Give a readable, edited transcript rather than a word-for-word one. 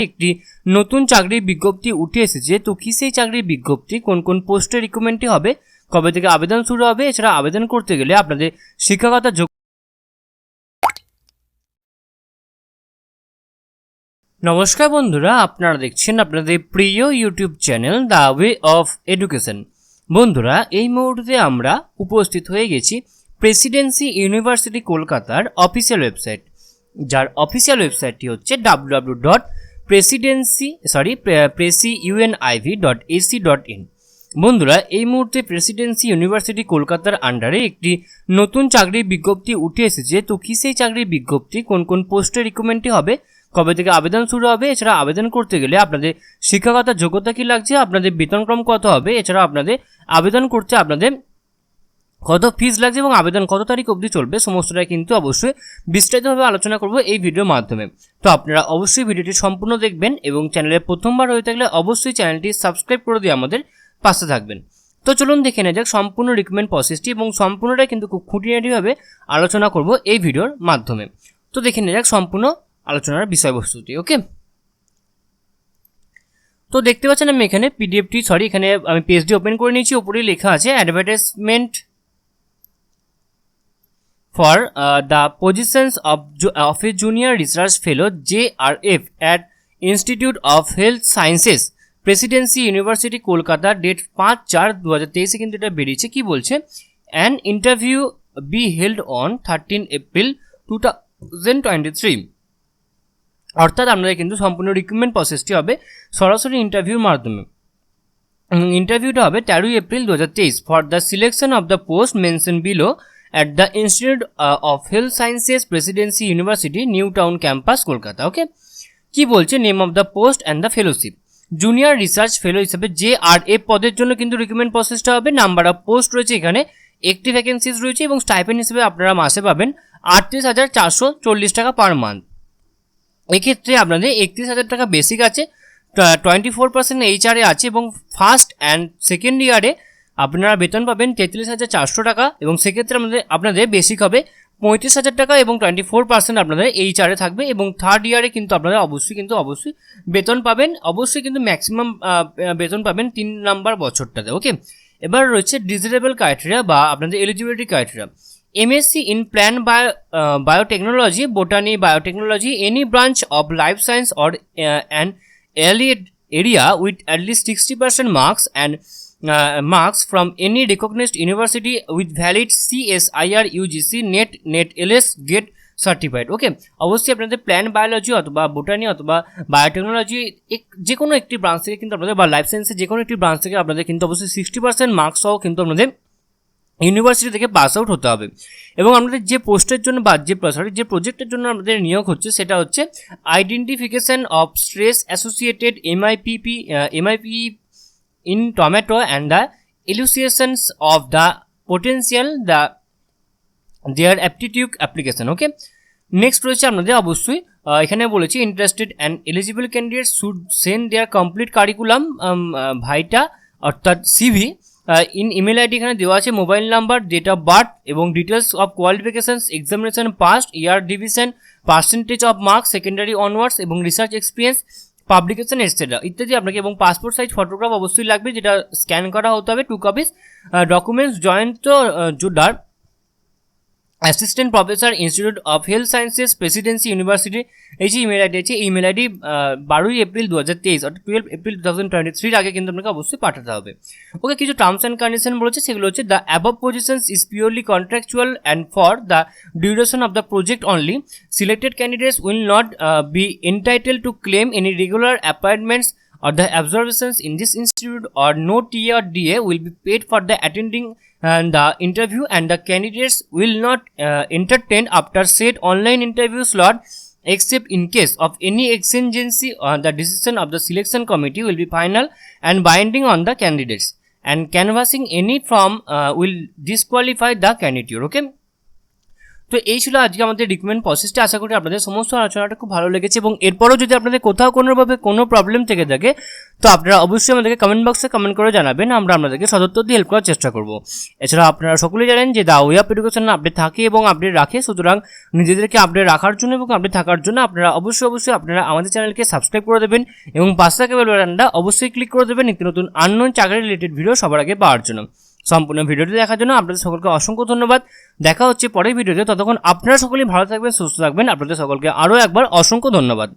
একটি নতুন চাকরির বিজ্ঞপ্তি উঠে এসেছে। তো কি সেই চাকরির বিজ্ঞপ্তি, কোন কোন পোস্টে রিক্রুটমেন্টটি হবে, কবে থেকে আবেদন শুরু হবে, এছাড়া আবেদন করতে গেলে আপনাদের শিক্ষাগত যোগ্যতা। নমস্কার বন্ধুরা, আপনারা দেখছেন আপনাদের প্রিয় YouTube channel the way of education. বন্ধুরা, এই মুহূর্তে আমরা উপস্থিত হয়ে গেছি প্রেসিডেন্সি ইউনিভার্সিটি কলকাতার অফিসিয়াল ওয়েবসাইট, যার অফিসিয়াল ওয়েবসাইটটি হচ্ছে www.presiuniv.ac.in। বন্ধুরা, এই মুহূর্তে প্রেসিডেন্সি ইউনিভার্সিটি কলকাতার আন্ডারে একটি নতুন চাকরির বিজ্ঞপ্তি উঠে এসেছে। তো কি সেই চাকরির বিজ্ঞপ্তি, কোন কোন পোস্টে রিক্রুটমেন্টটি হবে, কবে থেকে আবেদন শুরু হবে, এছাড়া আবেদন করতে গেলে আপনাদের শিক্ষাগত যোগ্যতা কী লাগছে, আপনাদের বেতনক্রম কত হবে, এছাড়া আপনাদের আবেদন করতে আপনাদের কত ফিস লাগছে এবং আবেদন কত তারিখ অবধি চলবে, সমস্তটাই কিন্তু অবশ্যই বিস্তারিতভাবে আলোচনা করব এই ভিডিওর মাধ্যমে। তো আপনারা অবশ্যই ভিডিওটি সম্পূর্ণ দেখবেন এবং চ্যানেলে প্রথমবার হয়ে থাকলে অবশ্যই চ্যানেলটি সাবস্ক্রাইব করে দিয়ে আমাদের পাশে থাকবেন। তো চলুন দেখে নেওয়া যাক সম্পূর্ণ রিক্রুটমেন্ট প্রসেসটি, এবং সম্পূর্ণটাই কিন্তু খুব খুঁটিনাটিভাবে আলোচনা করব এই ভিডিওর মাধ্যমে। তো দেখে নেওয়া যাক সম্পূর্ণ আলোচনার বিষয়বস্তুটি। ওকে, তো দেখতে পাচ্ছেন আমি এখানে এখানে আমি পেজটি ওপেন করে নিয়েছি। উপরেই লেখা আছে advertisement for the positions of a junior research fellow JRF at Institute of Health Sciences, presidency university Kolkata, date 5/4/2023 কিন্তু এটা বেরিয়েছে। কি বলছে? An interview be held on 13 April 2023। অর্থাৎ আপনাদের কিন্তু সম্পূর্ণ রিক্রুটমেন্ট প্রসেসটি হবে সরাসরি ইন্টারভিউর মাধ্যমে। ইন্টারভিউটা হবে 13 April 2023 for the selection of the post mention below at the Institute of Health Sciences, Presidency University, New Town Campus, Kolkata. Okay, কি বলছে? Name of the post and the fellowship. Junior research fellow হিসেবে JRF পদের জন্য কিন্তু recruitment প্রসেসটা হবে। Number of post রয়েছে এখানে, একটি ভ্যাকেন্সিজ রয়েছে এবং স্টাইপেন্ড হিসেবে আপনারা মাসে পাবেন 38,440 টাকা পার মান্থ। এক্ষেত্রে আপনাদের 31,000 টাকা বেসিক আছে, 24% HR আছে এবং ফার্স্ট অ্যান্ড সেকেন্ড ইয়ারে আপনারা বেতন পাবেন 33,400 টাকা, এবং সেক্ষেত্রে আপনাদের বেসিক হবে 35,000 টাকা এবং 24% আপনাদের HR থাকবে, এবং থার্ড ইয়ারে কিন্তু আপনারা অবশ্যই বেতন পাবেন, অবশ্যই কিন্তু ম্যাক্সিমাম বেতন পাবেন 3 নম্বর বছরটাতে। ওকে, এবার রয়েছে ডিজারেবল ক্রাইটেরিয়া বা আপনাদের eligibility criteria. MSc in Plant Biotechnology, Botany, Biotechnology, any branch of life science or an allied area with at least 60% marks and marks from any recognized university with valid CSIR UGC NET LS GATE certified. Okay, অবশ্যই আপনাদের plant biology অথবা botany অথবা biotechnology যে কোনো একটি branch থেকে কিন্তু আপনাদের, বা লাইফ সায়েন্সের যে কোনো একটি ব্রাঞ্চ থেকে আপনাদের কিন্তু অবশ্যই 60% মার্কস সহ কিন্তু আপনাদের ইউনিভার্সিটি থেকে পাস আউট হতে হবে। এবং আমাদের যে পোস্টের জন্য বা যে প্রজেক্টের জন্য আমাদের নিয়োগ হচ্ছে সেটা হচ্ছে identification of stress associated MIP in tomato and the elucidations of the potential their aptitude application. Okay, next রয়েছে আপনাদের অবশ্যই এখানে বলেছি interested and eligible candidate should send their complete curriculum vitae অর্থাৎ CV ইন ইমেল আইডি এখানে দেওয়া আছে, mobile number, date of birth এবং details of qualifications, examination passed, year division, percentage of marks secondary onwards এবং research experience, publication etcetera ইত্যাদি আপনাকে, এবং passport size photograph অবশ্যই লাগবে, যেটা স্ক্যান করা হতে হবে 2 কপিস। ডকুমেন্টস জয়েন্ট জুডার assistant professor institute of health sciences, presidency university, এই যে ইমেল আইডি আছে, এই ইমেল আইডি 12 এপ্রিল 2023 অর্থাৎ 12 এপ্রিল 2023 আগে কিন্তু আপনাকে অবশ্যই পাঠাতে হবে। ওকে, কিছু টার্মস অ্যান্ড কন্ডিশন বলেছে, সেগুলো হচ্ছে the above positions is purely contractual and for the duration of the project only. Selected candidates will not be entitled to claim any regular appointments or the observations in this institute, or no TA or DA will be paid for the attending the interview, and the candidates will not entertain after said online interview slot except in case of any exigency. The decision of the selection committee will be final and binding on the candidates, and canvassing any from will disqualify the candidate. Okay, তো এই ছিল আজকে আমাদের recruitment প্রসেসটা। আশা করি আপনাদের সমস্ত আলোচনাটা খুব ভালো লেগেছে, এবং এরপরও যদি আপনাদের কোথাও কোনোভাবে কোনো প্রবলেম থেকে থাকে তো আপনারা অবশ্যই আমাদেরকে কমেন্ট বক্সে কমেন্ট করে জানাবেন, আমরা আপনাদেরকে সদুত্তর দিয়ে হেল্প করার চেষ্টা করব। এছাড়া আপনারা সকলেই জানেন যে the way of education update থাকে এবং আপডেট রাখে, সুতরাং নিজেদেরকে আপডেট রাখার জন্য এবং আপডেট থাকার জন্য আপনারা অবশ্যই আপনারা আমাদের চ্যানেলকে সাবস্ক্রাইব করে দেবেন এবং পাশে থাকা বেল বাটনটা অবশ্যই ক্লিক করে দেবেন নিত্য নতুন আননোন চাকরি রিলেটেড ভিডিও সবার আগে পাওয়ার জন্য। সম্পূর্ণ ভিডিওটি দেখার জন্য আপনাদের সকলকে অসংখ্য ধন্যবাদ। দেখা হচ্ছে পরের ভিডিওতে, ততক্ষণ আপনারা সকলেই ভালো থাকবেন, সুস্থ থাকবেন। আপনাদের সকলকে আরও একবার অসংখ্য ধন্যবাদ।